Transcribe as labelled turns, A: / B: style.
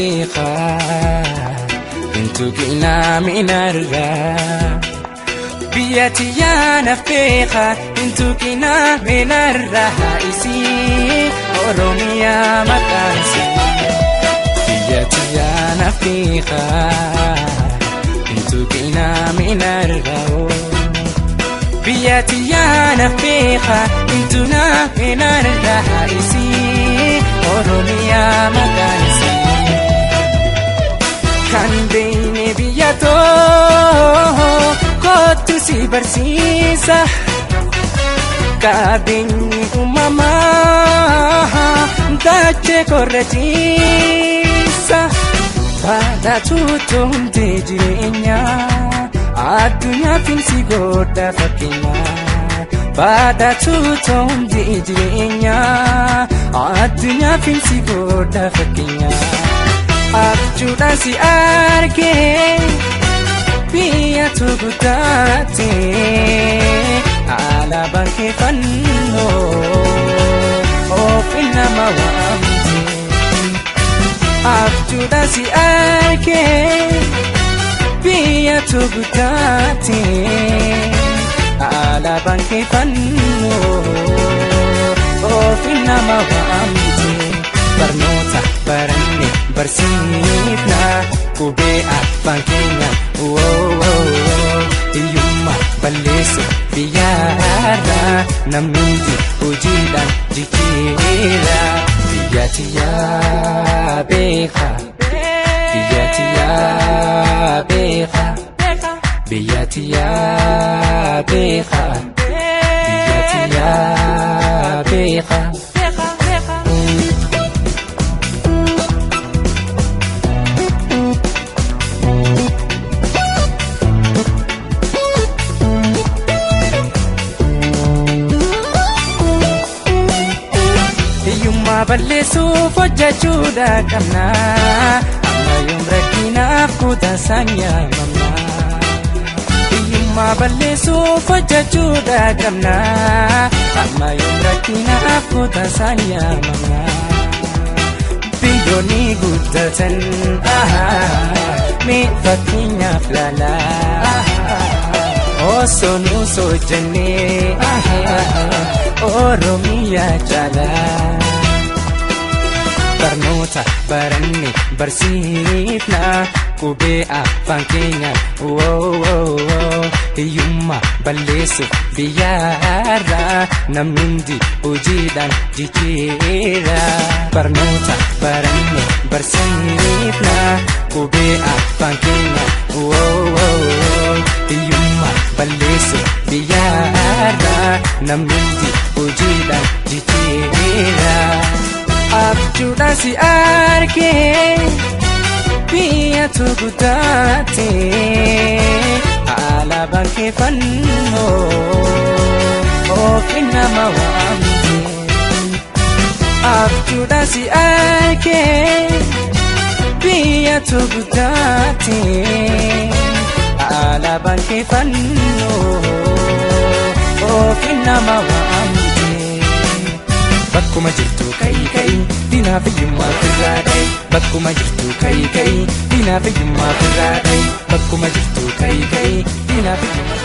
A: beeka intu kina minarra biyati yana beeka intu kina minarra isi Oromia matansi biyati yana beeka intu kina minarra biyati yana beeka intu na minarra isi Oromia matansi kan beine biyato kotu si bersisa kabinni umama dace korretisa pada tutum de jirenya adunya finsi goda fakina pada tutum de jirenya adunya finsi goda fakina Abjuda si arge Pia tugutate Ala banke fanno Opina mawamte Abjuda si arge Pia tugutate Ala banke fanno Opina mawamte Barnota baranne bersihna kube afan kenya iyumma ballesu biara namnti ujidan jikira biyati ya beeka biyati ya beeka biyati ya beeka biyati ya beeka ballesu fojjachuudha qabna amma yoom rakkinaaf kutasanya mamna iyyummaa ballesu fojjachuudha qabna amma yoom rakkinaaf kutasanya mamna biyyoonni guddatan mee fakkeenyaaf laala osoo nu soojjannee Oromiyaa jaalaa Barnota baranne bersihna kube afan kenya iyumma ballesu biara namindi ujidan jijira Barnota baranne bersihna kube afan kenya iyumma ballesu biara namindi ujidan jijira Abjuda si arge Pia tugutate Ala banke fanno Ofina mawamte Abjuda si arge Pia tugutate Ala banke fanno Ofina mawamte Bakkuma jirtu kai dinaaf iyyummaa firraadhay bakkuma jirtu kai dinaaf iyyummaa firraadhay bakkuma jirtu kai dinaaf iyyummaa